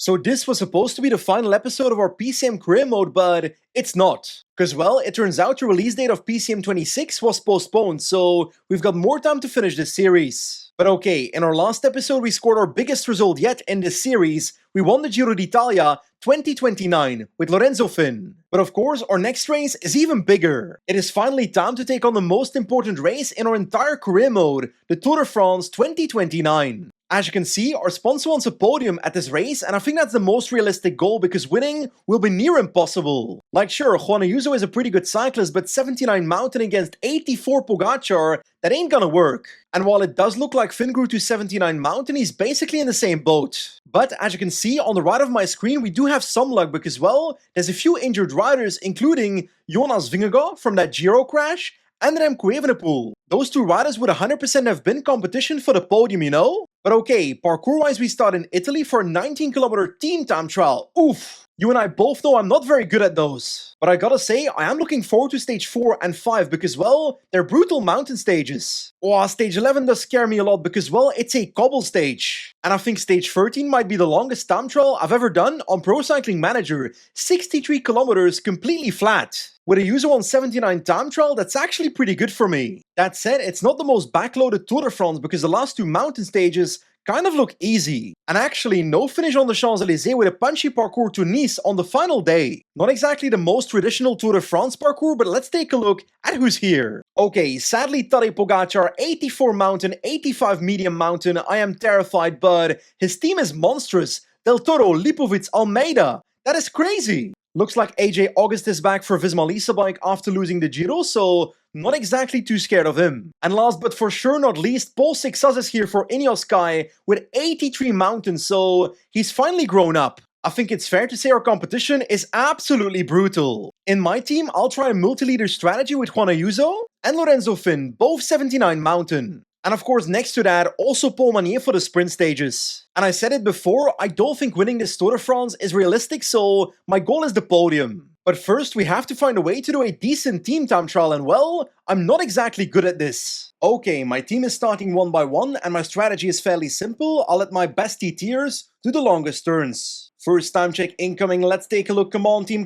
So this was supposed to be the final episode of our PCM career mode, but it's not. Because, well, it turns out the release date of PCM 26 was postponed, so we've got more time to finish this series. But okay, in our last episode we scored our biggest result yet in this series. We won the Giro d'Italia 2029 with Lorenzo Fin. But of course, our next race is even bigger. It is finally time to take on the most important race in our entire career mode, the Tour de France 2029. As you can see, our sponsor wants a podium at this race, and I think that's the most realistic goal because winning will be near impossible. Like sure, Juan Ayuso is a pretty good cyclist, but 79 mountain against 84 Pogacar, that ain't gonna work. And while it does look like Finn grew to 79 mountain, he's basically in the same boat. But as you can see on the right of my screen, we do have some luck because, well, there's a few injured riders, including Jonas Vingegaard from that Giro crash, and Remco Evenepoel. Those two riders would 100% have been competition for the podium, you know? But okay, parkour-wise we start in Italy for a 19km team time trial. Oof! You and I both know I'm not very good at those. But I gotta say, I am looking forward to stage 4 and 5 because, well, they're brutal mountain stages. Oh, stage 11 does scare me a lot because, well, it's a cobble stage. And I think stage 13 might be the longest time trial I've ever done on Pro Cycling Manager. 63 kilometers completely flat. With a user 179 time trial, that's actually pretty good for me. That said, it's not the most backloaded Tour de France because the last two mountain stages kind of look easy. And actually, no finish on the Champs-Élysées with a punchy parkour to Nice on the final day. Not exactly the most traditional Tour de France parkour, but let's take a look at who's here. Okay, sadly Tadej Pogacar, 84 mountain, 85 medium mountain, I am terrified, but his team is monstrous. Del Toro, Lipovic, Almeida, that is crazy. Looks like AJ August is back for Visma Lease bike after losing the Giro, so not exactly too scared of him. And last but for sure not least, Paul Sixas is here for Ineos Sky with 83 mountains, so he's finally grown up. I think it's fair to say our competition is absolutely brutal. In my team, I'll try a multi-leader strategy with Juan Ayuso and Lorenzo Fin, both 79 mountain. And of course, next to that, also Paul Manier for the sprint stages. And I said it before, I don't think winning this Tour de France is realistic, so my goal is the podium. But first, we have to find a way to do a decent team time trial, and well, I'm not exactly good at this. Okay, my team is starting one by one, and my strategy is fairly simple. I'll let my best TTers do the longest turns. First time check incoming, let's take a look, come on team,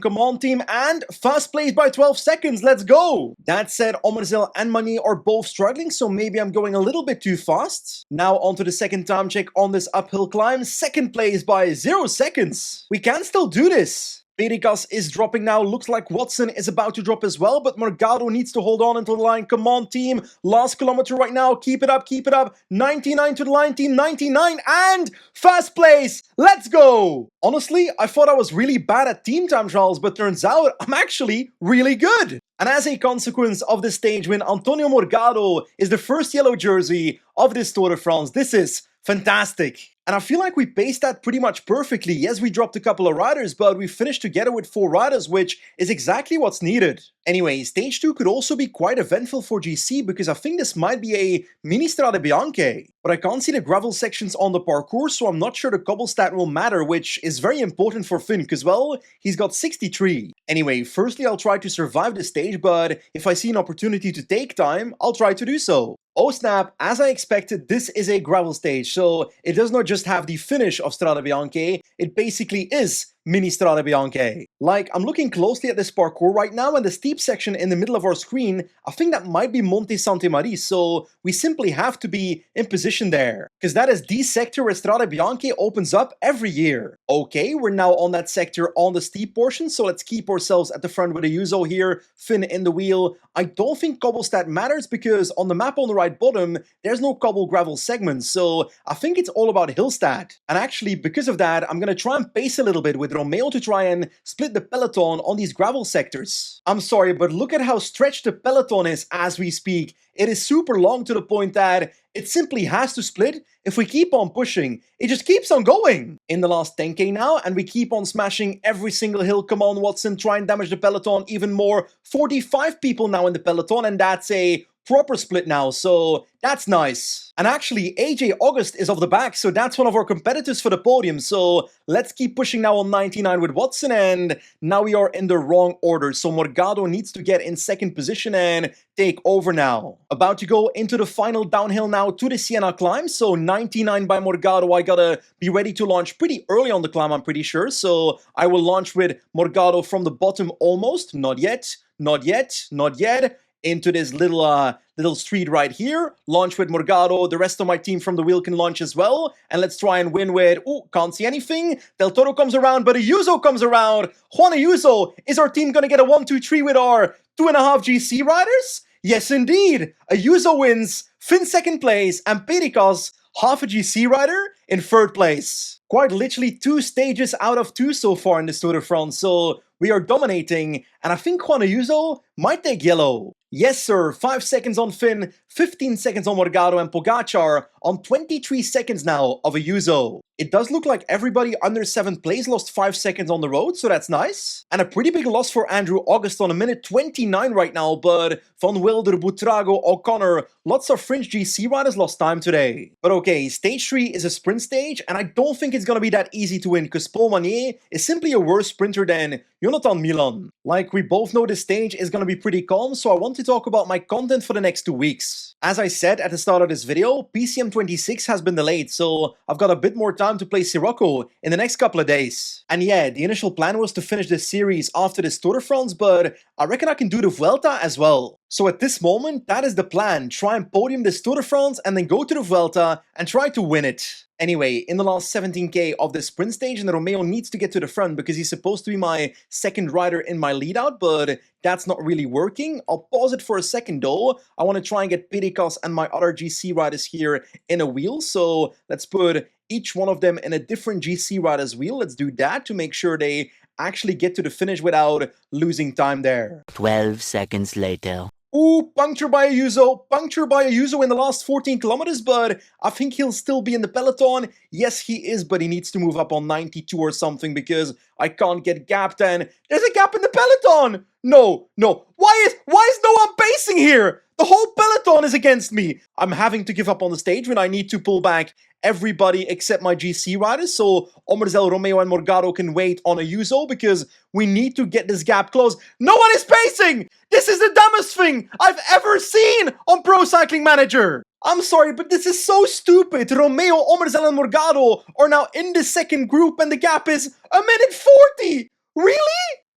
and fast place by 12 seconds, let's go! That said, Omerzel and Manier are both struggling, so maybe I'm going a little bit too fast. Now onto the second time check on this uphill climb, second place by 0 seconds. We can still do this. Perikas is dropping now, looks like Watson is about to drop as well, but Morgado needs to hold on until the line. Come on team, last kilometer right now, keep it up, 99 to the line team, 99 and fast place, let's go! Honestly, I thought I was really bad at team time trials, but turns out I'm actually really good! And as a consequence of this stage win, Antonio Morgado is the first yellow jersey of this Tour de France. This is fantastic. And I feel like we paced that pretty much perfectly. Yes, we dropped a couple of riders, but we finished together with 4 riders, which is exactly what's needed. Anyway, stage 2 could also be quite eventful for GC because I think this might be a mini Strade Bianche. But I can't see the gravel sections on the parkour, so I'm not sure the cobble stat will matter, which is very important for Finn because, well, he's got 63. Anyway, firstly I'll try to survive this stage, but if I see an opportunity to take time, I'll try to do so. Oh snap, as I expected, this is a gravel stage, so it does not just have the finish of Strade Bianche, it basically is mini Strade Bianche. Like, I'm looking closely at this parkour right now, and the steep section in the middle of our screen, I think that might be Monte Sante Marie, so we simply have to be in position there. Because that is the sector where Strade Bianche opens up every year. Okay, we're now on that sector on the steep portion, so let's keep ourselves at the front with a Ayuso here, Finn in the wheel. I don't think cobble stat matters because on the map on the right bottom, there's no cobble gravel segments, so I think it's all about hill stat. And actually, because of that, I'm gonna try and pace a little bit with Romeo to try and split the peloton on these gravel sectors. I'm sorry, but look at how stretched the peloton is as we speak. It is super long to the point that it simply has to split. If we keep on pushing, it just keeps on going. In the last 10k now, and we keep on smashing every single hill. Come on, Watson, try and damage the peloton even more. 45 people now in the peloton, and that's a proper split now, so that's nice. And actually, AJ August is off the back, so that's one of our competitors for the podium. So let's keep pushing now on 99 with Watson, and now we are in the wrong order. So Morgado needs to get in second position and take over now. About to go into the final downhill now to the Sienna climb. So 99 by Morgado. I gotta be ready to launch pretty early on the climb, I'm pretty sure. So I will launch with Morgado from the bottom almost. Not yet, not yet, not yet. Into this little street right here. Launch with Morgado. The rest of my team from the wheel can launch as well. And let's try and win with... Oh, can't see anything. Del Toro comes around, but Ayuso comes around. Juan Ayuso. Is our team going to get a 1-2-3 with our 2.5 GC riders? Yes, indeed. Ayuso wins. Finn second place. And Pericos, half a GC rider, in third place. Quite literally 2 stages out of 2 so far in this Tour de France. So we are dominating. And I think Juan Ayuso might take yellow. Yes, sir. 5 seconds on Finn, 15 seconds on Morgado and Pogacar, on 23 seconds now of Ayuso. It does look like everybody under 7th place lost 5 seconds on the road, so that's nice. And a pretty big loss for Andrew August on a minute 29 right now, but Van Wilder, Buitrago, O'Connor, lots of fringe GC riders lost time today. But okay, stage 3 is a sprint stage, and I don't think it's gonna be that easy to win, because Paul Magnier is simply a worse sprinter than Jonathan Milan. Like, we both know this stage is gonna be pretty calm, so I want to talk about my content for the next 2 weeks. As I said at the start of this video, PCM 26 has been delayed, so I've got a bit more time to play Sirocco in the next couple of days. And yeah, the initial plan was to finish this series after this Tour de France, but I reckon I can do the Vuelta as well. So at this moment, that is the plan. Try and podium this Tour de France and then go to the Vuelta and try to win it. Anyway, in the last 17k of the sprint stage, and Romeo needs to get to the front because he's supposed to be my second rider in my lead out, but that's not really working. I'll pause it for a second though. I want to try and get Pericos and my other GC riders here in a wheel. So let's put each one of them in a different GC rider's wheel. Let's do that to make sure they actually get to the finish without losing time there. 12 seconds later. Ooh, puncture by Ayuso in the last 14 kilometers, but I think he'll still be in the peloton. Yes, he is, but he needs to move up on 92 or something because I can't get gapped, and there's a gap in the peloton! No. Why is no one pacing here? The whole peloton is against me. I'm having to give up on the stage when I need to pull back everybody except my GC riders, so Omerzel, Romeo, and Morgado can wait on Ayuso because we need to get this gap closed. No one is pacing! This is the dumbest thing I've ever seen on Pro Cycling Manager! I'm sorry, but this is so stupid. Romeo, Omerzel, and Morgado are now in the second group and the gap is a minute 40! Really?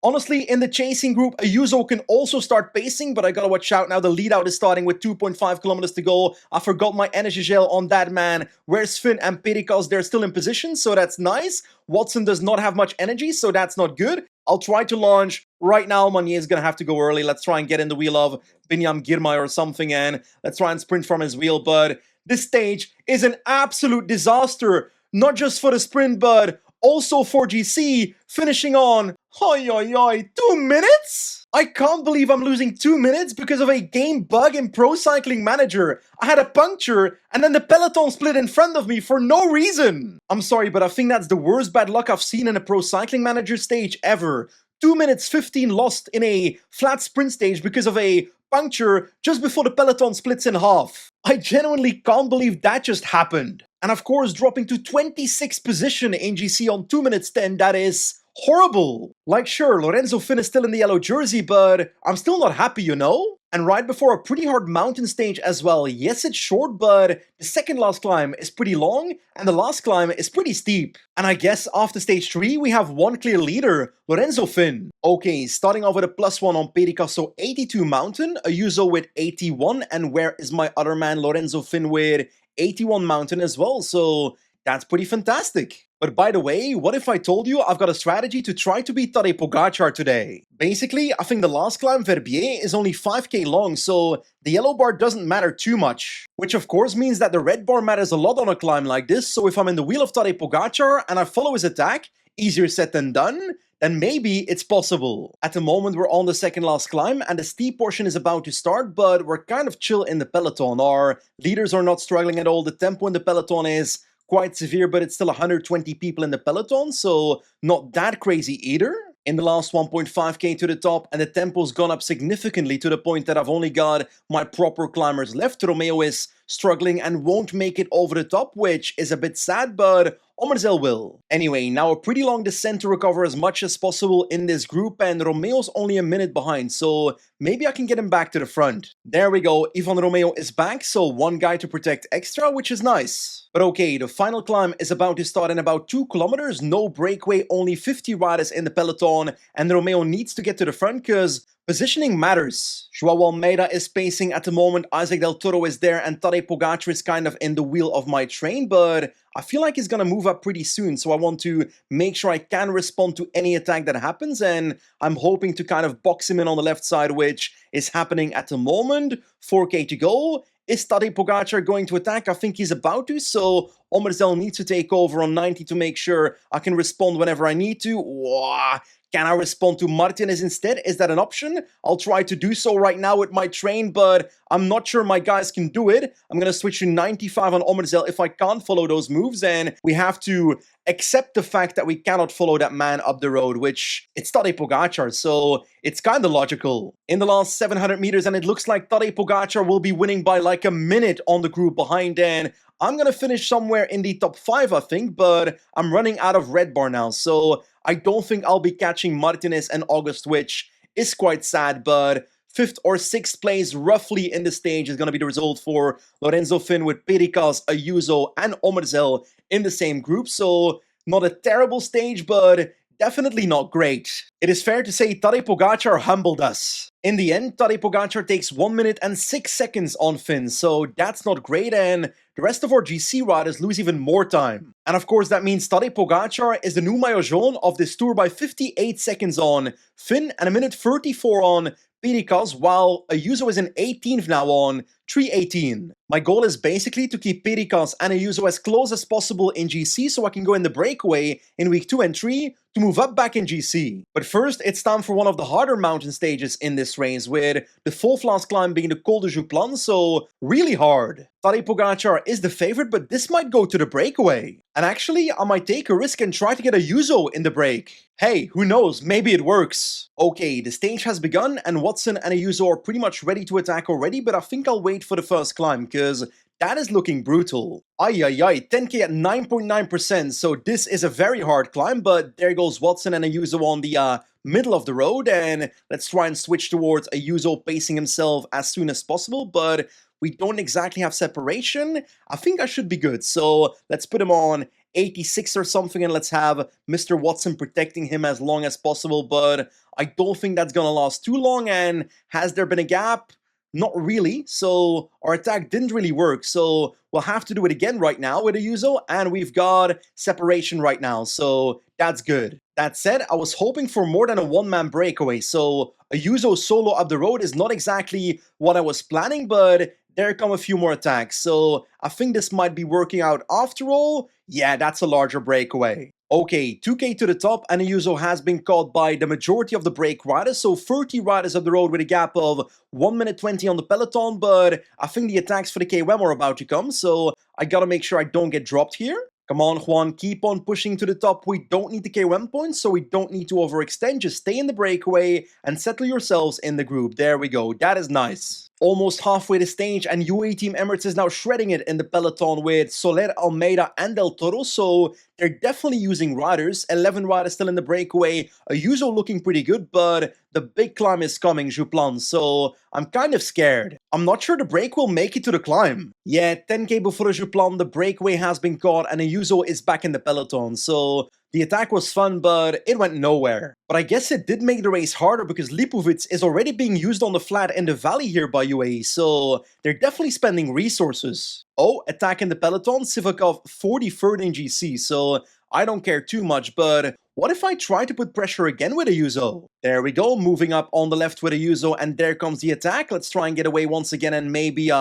Honestly, in the chasing group, Ayuso can also start pacing, but I gotta watch out now. The lead out is starting with 2.5 kilometers to go. I forgot my energy gel on that man. Where's Finn and Pericos? They're still in position, so that's nice. Watson does not have much energy, so that's not good. I'll try to launch. Right now, Magnier is gonna have to go early. Let's try and get in the wheel of Binyam Girmay or something, and let's try and sprint from his wheel. But this stage is an absolute disaster. Not just for the sprint, but also for GC, finishing on 2 minutes? I can't believe I'm losing 2 minutes because of a game bug in Pro Cycling Manager. I had a puncture and then the peloton split in front of me for no reason. I'm sorry, but I think that's the worst bad luck I've seen in a Pro Cycling Manager stage ever. 2 minutes 15 lost in a flat sprint stage because of a puncture just before the peloton splits in half. I genuinely can't believe that just happened. And of course, dropping to 26th position in GC on 2 minutes 10, that is horrible. Like, sure, Lorenzo Finn is still in the yellow jersey, but I'm still not happy, you know? And right before a pretty hard mountain stage as well. Yes, it's short, but the second last climb is pretty long, and the last climb is pretty steep. And I guess after stage 3, we have one clear leader, Lorenzo Finn. Okay, starting off with a +1 on Pericos, so 82 mountain, Ayuso with 81, and where is my other man, Lorenzo Finn, with 81 mountain as well, so that's pretty fantastic. But by the way, what if I told you I've got a strategy to try to beat Tadej Pogacar today? Basically, I think the last climb, Verbier, is only 5k long, so the yellow bar doesn't matter too much. Which of course means that the red bar matters a lot on a climb like this, so if I'm in the wheel of Tadej Pogacar and I follow his attack, easier said than done, then maybe it's possible. At the moment we're on the second last climb and the steep portion is about to start, but we're kind of chill in the peloton. Our leaders are not struggling at all. The tempo in the peloton is quite severe, but it's still 120 people in the peloton, so not that crazy either. in the last 1.5k to the top, and the tempo's gone up significantly to the point that I've only got my proper climbers left. Romeo is struggling and won't make it over the top, which is a bit sad, but Omerzel will. Anyway, now a pretty long descent to recover as much as possible in this group, and Romeo's only a minute behind, so maybe I can get him back to the front. There we go, Ivan Romeo is back, so one guy to protect extra, which is nice. But okay, the final climb is about to start in about 2 kilometers, no breakaway, only 50 riders in the peloton, and Romeo needs to get to the front because positioning matters. Joao Almeida is pacing at the moment, Isaac Del Toro is there, and Tadej Pogacar is kind of in the wheel of my train, but I feel like he's gonna move up pretty soon, so I want to make sure I can respond to any attack that happens, and I'm hoping to kind of box him in on the left side, which is happening at the moment. 4k to go. Is Tadej Pogacar going to attack? I think he's about to, so Omerzel needs to take over on 90 to make sure I can respond whenever I need to. Wah. Can I respond to Martinez instead? Is that an option? I'll try to do so right now with my train, but I'm not sure my guys can do it. I'm going to switch to 95 on Omerzel if I can't follow those moves, and we have to accept the fact that we cannot follow that man up the road, which it's Tadej Pogacar, so it's kind of logical. In the last 700 meters, and it looks like Tadej Pogacar will be winning by like a minute on the group behind, and I'm going to finish somewhere in the top 5, I think, but I'm running out of red bar now, so I don't think I'll be catching Martinez and August, which is quite sad, but 5th or 6th place roughly in the stage is going to be the result for Lorenzo Finn with Pericas, Ayuso, and Omerzel in the same group, so not a terrible stage, but definitely not great. It is fair to say Tadej Pogacar humbled us. In the end, Tadej Pogacar takes 1 minute and 6 seconds on Finn, so that's not great, and the rest of our GC riders lose even more time. And of course that means Tadej Pogacar is the new maillot jaune of this tour by 58 seconds on Finn and a minute 34 on Pericas, while Ayuso is in 18th now on 3:18. My goal is basically to keep Pericas and Ayuso as close as possible in GC so I can go in the breakaway in week 2 and 3 to move up back in GC. But first, it's time for one of the harder mountain stages in this race, with the 4th last climb being the Col de Jouplan, so really hard. Tadej Pogacar is the favorite, but this might go to the breakaway. And actually, I might take a risk and try to get Ayuso in the break. Hey, who knows, maybe it works. Okay, the stage has begun, and Watson and Ayuso are pretty much ready to attack already, but I think I'll wait for the first climb, because that is looking brutal. Ay, 10k at 9.9%, so this is a very hard climb, but there goes Watson and Ayuso on the middle of the road, and let's try and switch towards Ayuso pacing himself as soon as possible, but we don't exactly have separation. I think I should be good, so let's put him on 86 or something, and let's have Mr. Watson protecting him as long as possible, but I don't think that's gonna last too long, and has there been a gap? Not really, so our attack didn't really work, so we'll have to do it again right now with Ayuso, and we've got separation right now, so that's good. That said, I was hoping for more than a one-man breakaway, so Ayuso solo up the road is not exactly what I was planning, but there come a few more attacks, so I think this might be working out after all. Yeah, that's a larger breakaway. Okay, 2k to the top, and Ayuso has been caught by the majority of the break riders, so 30 riders up the road with a gap of 1 minute 20 on the peloton, but I think the attacks for the KOM are about to come, so I gotta make sure I don't get dropped here. Come on, Juan, keep on pushing to the top. We don't need the KOM points, so we don't need to overextend. Just stay in the breakaway and settle yourselves in the group. There we go. That is nice. Almost halfway the stage, and UAE Team Emirates is now shredding it in the peloton with Soler, Almeida, and Del Toro, so they're definitely using riders. 11 riders still in the breakaway. Ayuso looking pretty good, but the big climb is coming, Jouplan, so I'm kind of scared. I'm not sure the break will make it to the climb. Yeah, 10k before the Jouplan, the breakaway has been caught, and Ayuso is back in the peloton, so the attack was fun, but it went nowhere. But I guess it did make the race harder because Lipovic is already being used on the flat in the valley here by UAE, so they're definitely spending resources. Oh, attack in the peloton, Sivakov 43rd in GC, so I don't care too much, but what if I try to put pressure again with Ayuso? There we go, moving up on the left with Ayuso, and there comes the attack. Let's try and get away once again and maybe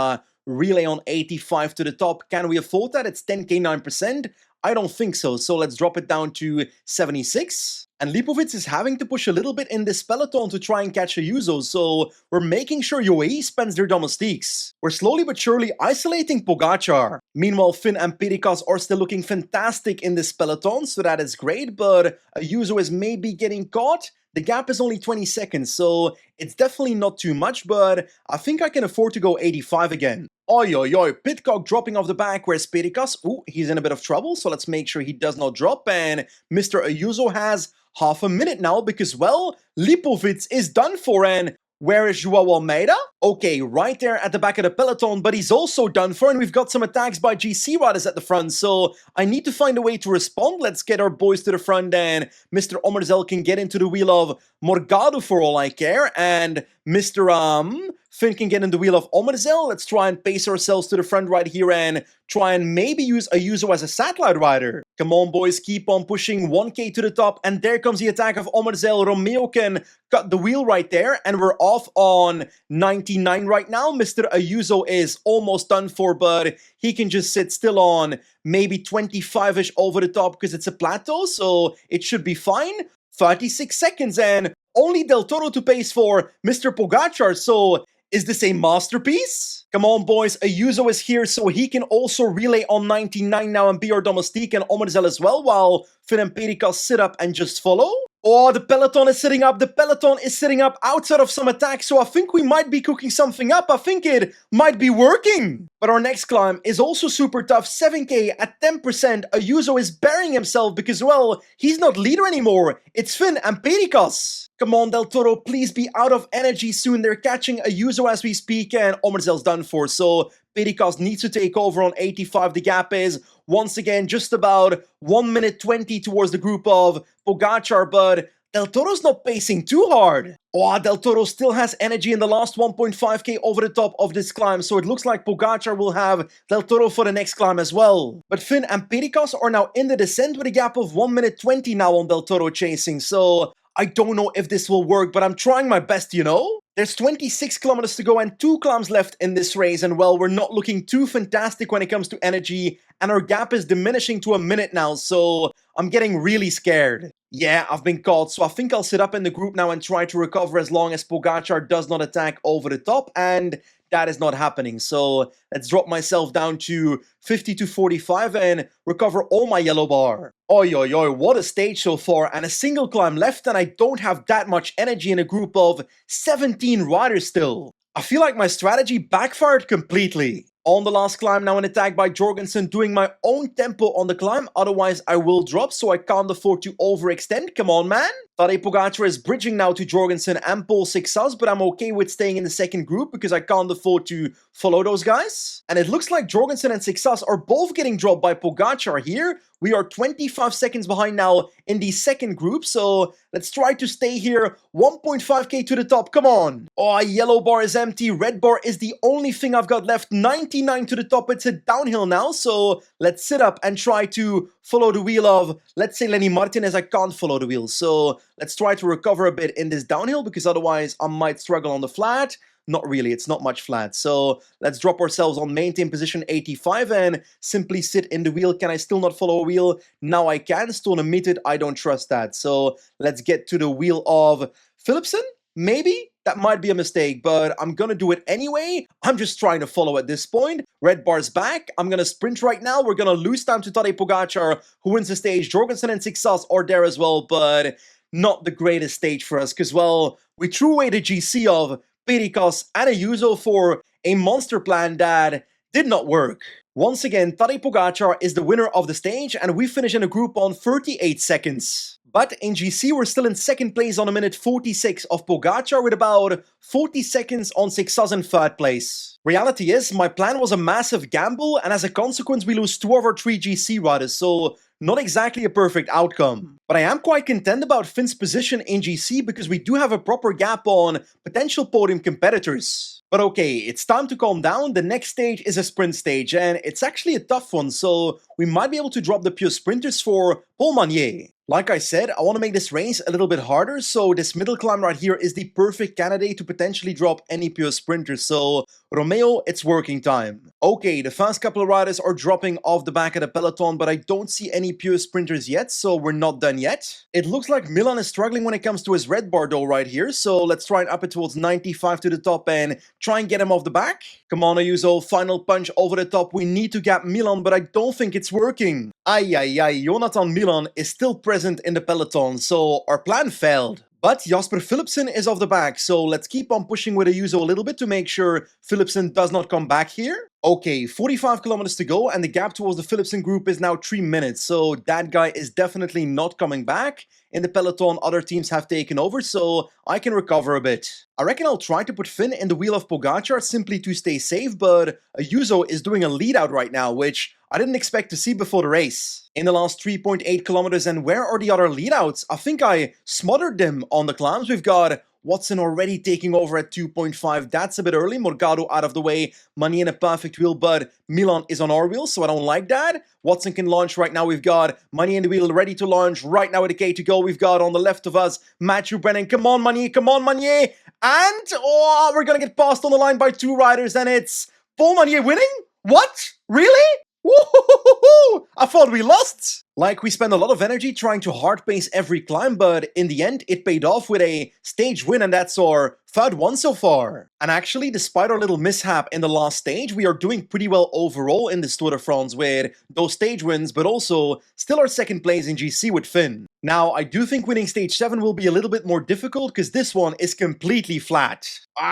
relay on 85 to the top. Can we afford that? It's 10k 9%. I don't think so. So let's drop it down to 76. And Lipovic is having to push a little bit in this peloton to try and catch Ayuso, so we're making sure UAE spends their domestiques. We're slowly but surely isolating Pogacar. Meanwhile, Finn and Pericas are still looking fantastic in this peloton, so that is great, but Ayuso is maybe getting caught. The gap is only 20 seconds, so it's definitely not too much, but I think I can afford to go 85 again. Oi, oi, oi, Pitcock dropping off the back, where's Pericas? Ooh, he's in a bit of trouble, so let's make sure he does not drop, and Mr. Ayuso has half a minute now because, well, Lipovic is done for, and where is Joao Almeida? Okay, right there at the back of the peloton, but he's also done for, and we've got some attacks by GC riders at the front, so I need to find a way to respond. Let's get our boys to the front, and Mr. Omerzel can get into the wheel of Morgado for all I care, and Mr. Finn can get in the wheel of Omerzel. Let's try and pace ourselves to the front right here and try and maybe use Ayuso as a satellite rider. Come on, boys, keep on pushing 1k to the top, and there comes the attack of Omerzel. Romeo can cut the wheel right there, and we're off on 99 right now. Mr. Ayuso is almost done for, but he can just sit still on maybe 25-ish over the top because it's a plateau, so it should be fine. 36 seconds, and only Del Toro to pace for Mr. Pogacar, so is this a masterpiece? Come on, boys, Ayuso is here, so he can also relay on 99 now and be our domestique, and Omerzel as well, while Finn and Pericas sit up and just follow. Oh, the peloton is sitting up. The peloton is sitting up outside of some attacks, so I think we might be cooking something up. I think it might be working. But our next climb is also super tough. 7k at 10%. Ayuso is burying himself because, well, he's not leader anymore. It's Finn and Pericas. Come on, Del Toro, please be out of energy soon. They're catching Ayuso as we speak, and Omerzel's done for, so Pericas needs to take over on 85. The gap is, once again, just about 1 minute 20 towards the group of Pogacar, but Del Toro's not pacing too hard. Oh, Del Toro still has energy in the last 1.5k over the top of this climb, so it looks like Pogacar will have Del Toro for the next climb as well. But Finn and Pericas are now in the descent with a gap of 1 minute 20 now on Del Toro chasing, so I don't know if this will work, but I'm trying my best, you know? There's 26 kilometers to go and 2 climbs left in this race, and well, we're not looking too fantastic when it comes to energy, and our gap is diminishing to a minute now, so I'm getting really scared. Yeah, I've been caught, so I think I'll sit up in the group now and try to recover as long as Pogacar does not attack over the top, and that is not happening. So let's drop myself down to 50 to 45 and recover all my yellow bar. Oi, oi, oi, what a stage so far, and a single climb left, and I don't have that much energy in a group of 17 riders still. I feel like my strategy backfired completely. On the last climb, now an attack by Jorgensen, doing my own tempo on the climb, otherwise I will drop, so I can't afford to overextend. Come on, man. Tadej Pogacar is bridging now to Jorgensen and Paul Sixas, but I'm okay with staying in the second group because I can't afford to follow those guys. And it looks like Jorgensen and Sixas are both getting dropped by Pogacar here. We are 25 seconds behind now in the second group, so let's try to stay here. 1.5k to the top, come on. Oh, yellow bar is empty, red bar is the only thing I've got left. 99 to the top, it's a downhill now, so let's sit up and try to follow the wheel of, let's say, Lenny Martinez. I can't follow the wheel, so let's try to recover a bit in this downhill because otherwise I might struggle on the flat. Not really, it's not much flat. So let's drop ourselves on maintain position 85 and simply sit in the wheel. Can I still not follow a wheel? Now I can. Stone omitted, I don't trust that. So let's get to the wheel of Philipsen, maybe? That might be a mistake, but I'm gonna do it anyway. I'm just trying to follow at this point. Red bar's back. I'm gonna sprint right now. We're gonna lose time to Tadej Pogacar, who wins the stage. Jorgensen and Sixas are there as well, but not the greatest stage for us because, well, we threw away the GC of Pericas and Ayuso for a monster plan that did not work. Once again, Tadej Pogacar is the winner of the stage, and we finish in a group on 38 seconds. But in GC, we're still in second place on a minute 46 of Pogacar with about 40 seconds on Sixas in third place. Reality is, my plan was a massive gamble, and as a consequence, we lose 2 of our 3 GC riders, so not exactly a perfect outcome. But I am quite content about Finn's position in GC because we do have a proper gap on potential podium competitors. But okay, it's time to calm down. The next stage is a sprint stage, and it's actually a tough one, so we might be able to drop the pure sprinters for Paul Magnier. Like I said, I want to make this race a little bit harder, so this middle climb right here is the perfect candidate to potentially drop any pure sprinters. So Romeo, it's working time. Okay, the first couple of riders are dropping off the back of the peloton, but I don't see any pure sprinters yet, so we're not done yet. It looks like Milan is struggling when it comes to his red bar though right here, so let's try and up it towards 95 to the top and try and get him off the back. Come on, Ayuso, final punch over the top. We need to gap Milan, but I don't think it's working. Ay, Jonathan Milan is still present in the peloton, so our plan failed. But Jasper Philipsen is off the back, so let's keep on pushing with Ayuso a little bit to make sure Philipsen does not come back here. Okay, 45 kilometers to go, and the gap towards the Philipsen group is now 3 minutes, so that guy is definitely not coming back. In the peloton, other teams have taken over, so I can recover a bit. I reckon I'll try to put Finn in the wheel of Pogacar simply to stay safe, but Ayuso is doing a lead out right now, which I didn't expect to see before the race. In the last 3.8 kilometers, and where are the other leadouts? I think I smothered them on the climbs. We've got Watson already taking over at 2.5. That's a bit early. Morgado out of the way. Money in a perfect wheel, but Milan is on our wheel, so I don't like that. Watson can launch right now. We've got Money in the wheel ready to launch right now with a K to go. We've got on the left of us Matthew Brennan. Come on, Money. Come on, Money. And, oh, we're going to get passed on the line by 2 riders, and it's Paul Monnier winning? What? Really? Woo-hoo-hoo-hoo-hoo! I thought we lost! Like, we spent a lot of energy trying to hard pace every climb, but in the end, it paid off with a stage win, and that's our third one so far. And actually, despite our little mishap in the last stage, we are doing pretty well overall in this Tour de France with those stage wins, but also still our second place in GC with Finn. Now, I do think winning stage 7 will be a little bit more difficult, because this one is completely flat.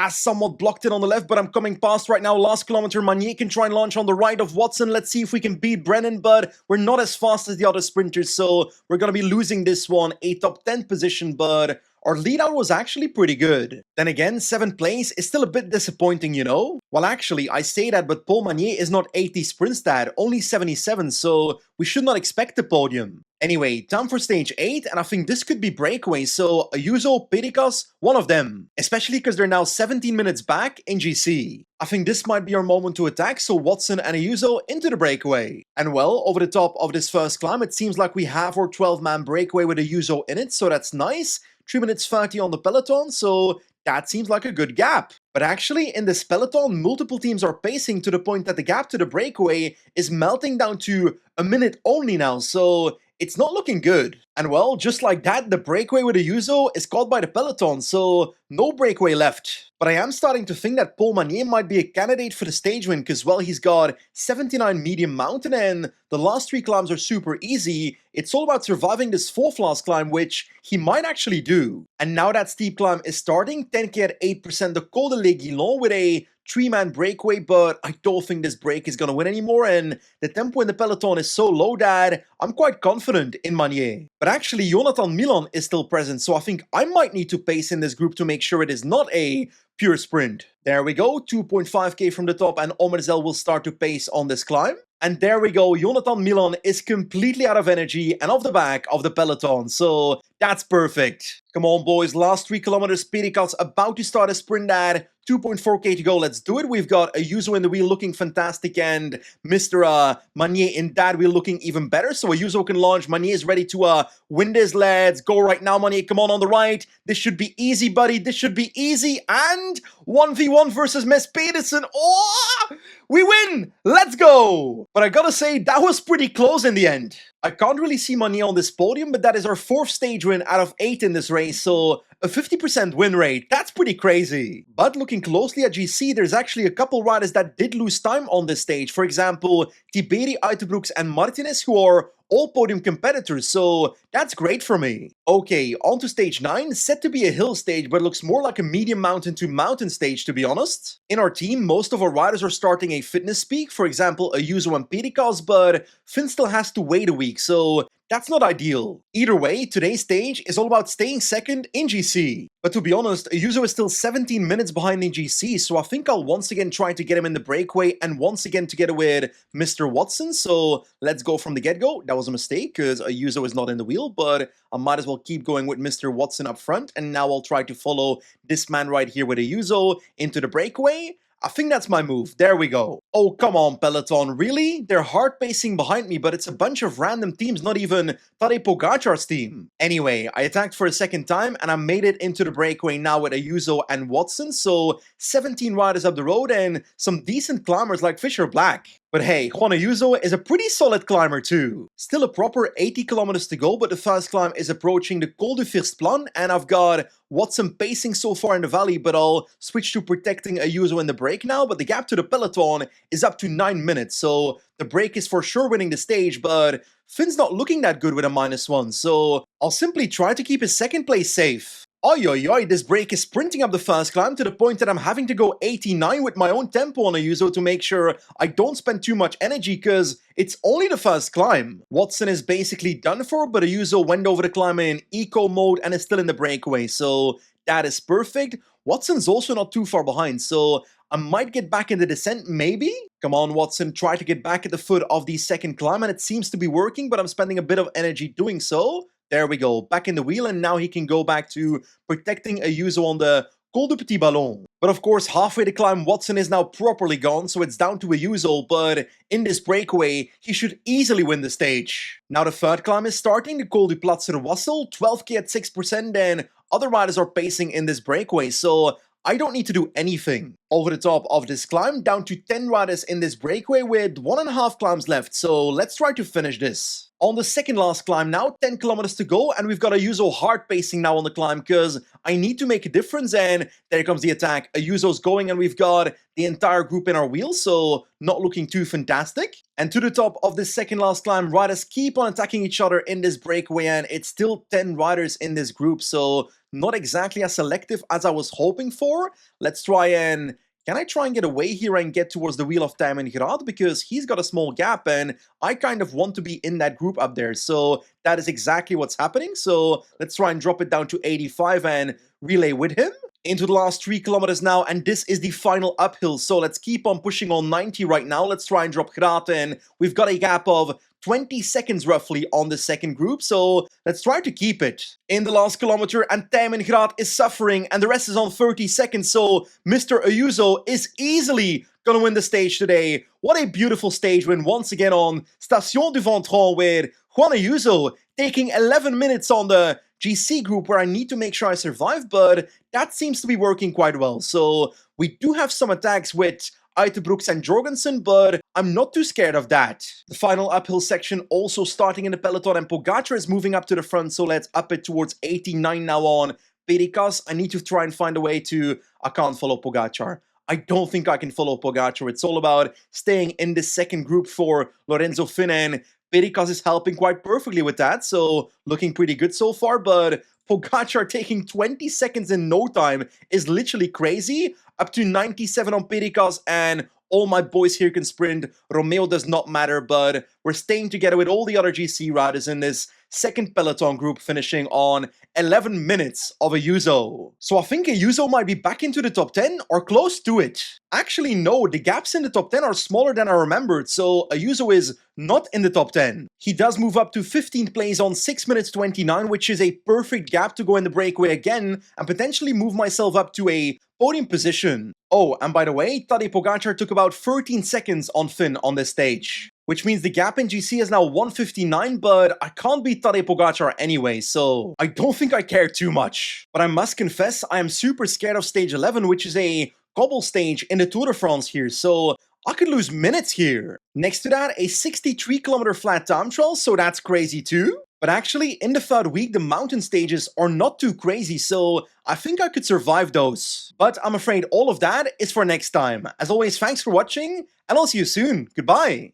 Somewhat blocked in on the left, but I'm coming past right now. Last kilometer, Magnier can try and launch on the right of Watson. Let's see if we can beat Brennan, but we're not as fast as the other sprinters, so we're going to be losing this one. A top 10 position, but our lead out was actually pretty good. Then again, 7th place is still a bit disappointing, you know? Well, actually, I say that, but Paul Magnier is not 80 sprint stat, only 77, so we should not expect the podium. Anyway, time for stage 8, and I think this could be breakaway, so Ayuso, Pedikas, one of them. Especially because they're now 17 minutes back in GC. I think this might be our moment to attack, so Watson and Ayuso into the breakaway. And well, over the top of this first climb, it seems like we have our 12-man breakaway with Ayuso in it, so that's nice. 3 minutes 30 on the peloton, so that seems like a good gap. But actually, in this peloton, multiple teams are pacing to the point that the gap to the breakaway is melting down to a minute only now, so it's not looking good. And well, just like that, the breakaway with Ayuso is caught by the peloton, so no breakaway left. But I am starting to think that Paul Magnier might be a candidate for the stage win, because well, he's got 79 medium mountain and the last 3 climbs are super easy. It's all about surviving this 4th last climb, which he might actually do. And now that steep climb is starting, 10k at 8%, the Col de l'Aiguillon with a 3-man breakaway, but I don't think this break is going to win anymore, and the tempo in the peloton is so low that I'm quite confident in Magnier. But actually, Jonathan Milan is still present, so I think I might need to pace in this group to make sure it is not a pure sprint. There we go, 2.5k from the top, and Omerzel will start to pace on this climb. And there we go, Jonathan Milan is completely out of energy and off the back of the peloton, so that's perfect. Come on boys, last 3 kilometers, Pedikas about to start a sprint at 2.4k to go, let's do it. We've got Ayuso in the wheel looking fantastic, and Mr. Magnier in that wheel looking even better, so Ayuso can launch. Magnier is ready to win this, let's go right now, Magnier, come on the right. This should be easy, buddy, this should be easy, and 1v1 versus Mess Pedersen. Oh, we win, let's go. But I gotta say, that was pretty close in the end. I can't really see Magnier on this podium, but that is our 4th stage win out of 8 in this race, so a 50% win rate, that's pretty crazy. But looking closely at GC, there's actually a couple riders that did lose time on this stage. For example, Tiberi, Uiterbroeks and Martinez, who are all podium competitors, so that's great for me. Okay, on to stage 9, set to be a hill stage, but looks more like a medium mountain to mountain stage, to be honest. In our team, most of our riders are starting a fitness peak, for example, Ayuso and Pedikas, but Finn still has to wait a week, so that's not ideal. Either way, today's stage is all about staying second in GC. But to be honest, Ayuso is still 17 minutes behind in GC, so I think I'll once again try to get him in the breakaway and once again together with Mr. Watson, so let's go from the get-go. That was a mistake, because Ayuso is not in the wheel, but I might as well keep going with Mr. Watson up front, and now I'll try to follow this man right here with Ayuso into the breakaway. I think that's my move. There we go. Oh, come on, Peloton. Really? They're hard pacing behind me, but it's a bunch of random teams, not even Tadej Pogacar's team. Anyway, I attacked for a second time and I made it into the breakaway now with Ayuso and Watson. So 17 riders up the road and some decent climbers like Fisher Black. But hey, Juan Ayuso is a pretty solid climber too. Still a proper 80 kilometers to go, but the first climb is approaching the Col du First Plan, and I've got Watson pacing so far in the valley, but I'll switch to protecting Ayuso in the break now. But the gap to the peloton is up to 9 minutes, so the break is for sure winning the stage, but Finn's not looking that good with a -1, so I'll simply try to keep his second place safe. Oi oi oi, this break is sprinting up the first climb to the point that I'm having to go 89 with my own tempo on Ayuso to make sure I don't spend too much energy because it's only the first climb. Watson is basically done for, but Ayuso went over the climb in eco mode and is still in the breakaway, so that is perfect. Watson's also not too far behind, so I might get back in the descent, maybe? Come on, Watson, try to get back at the foot of the second climb, and it seems to be working, but I'm spending a bit of energy doing so. There we go, back in the wheel, and now he can go back to protecting Ayuso on the Col du Petit Ballon. But of course, halfway the climb, Watson is now properly gone, so it's down to Ayuso, but in this breakaway, he should easily win the stage. Now the third climb is starting, the Col du Platzer Wassel, 12k at 6%, and other riders are pacing in this breakaway, so I don't need to do anything. Over the top of this climb, down to 10 riders in this breakaway with 1.5 climbs left, so let's try to finish this. On the second last climb now, 10 kilometers to go, and we've got Ayuso hard pacing now on the climb because I need to make a difference, and there comes the attack. Ayuso's going, and we've got the entire group in our wheels, so not looking too fantastic. And to the top of this second last climb, riders keep on attacking each other in this breakaway, and it's still 10 riders in this group, so not exactly as selective as I was hoping for. Let's try and... Can I try and get away here and get towards the wheel of Tijmen Graad? Because he's got a small gap and I kind of want to be in that group up there. So that is exactly what's happening. So let's try and drop it down to 85 and relay with him. Into the last 3 kilometers now, and this is the final uphill. So let's keep on pushing on 90 right now. Let's try and drop Graat, and we've got a gap of 20 seconds roughly on the second group, so let's try to keep it. In the last kilometer, and Tijmen Graat is suffering, and the rest is on 30 seconds, so Mr. Ayuso is easily gonna win the stage today. What a beautiful stage win once again on Station du Ventron with Juan Ayuso taking 11 minutes on the GC group where I need to make sure I survive, but that seems to be working quite well. So we do have some attacks with Uiterbrooks and Jorgensen, but I'm not too scared of that. The final uphill section also starting in the peloton, and Pogacar is moving up to the front, so let's up it towards 89 now on Perikas. I need to try and find a way to... I can't follow Pogacar. I don't think I can follow Pogacar. It's all about staying in the second group for Lorenzo Finn, and Perikas is helping quite perfectly with that, so looking pretty good so far, but Pogacar taking 20 seconds in no time is literally crazy. Up to 97 on Perikas, and all my boys here can sprint. Romeo does not matter, but we're staying together with all the other GC riders in this second peloton group, finishing on 11 minutes of Ayuso. So I think Ayuso might be back into the top 10 or close to it. Actually, no, the gaps in the top 10 are smaller than I remembered, so Ayuso is not in the top 10. He does move up to 15th place on 6 minutes 29, which is a perfect gap to go in the breakaway again and potentially move myself up to a podium position. Oh, and by the way, Tadej Pogacar took about 13 seconds on Finn on this stage, which means the gap in GC is now 1:59, but I can't beat Tadej Pogacar anyway, so I don't think I care too much. But I must confess, I am super scared of stage 11, which is a cobble stage in the Tour de France here, so I could lose minutes here. Next to that, a 63-kilometer flat time trial, so that's crazy too. But actually, in the third week, the mountain stages are not too crazy, so I think I could survive those. But I'm afraid all of that is for next time. As always, thanks for watching, and I'll see you soon. Goodbye!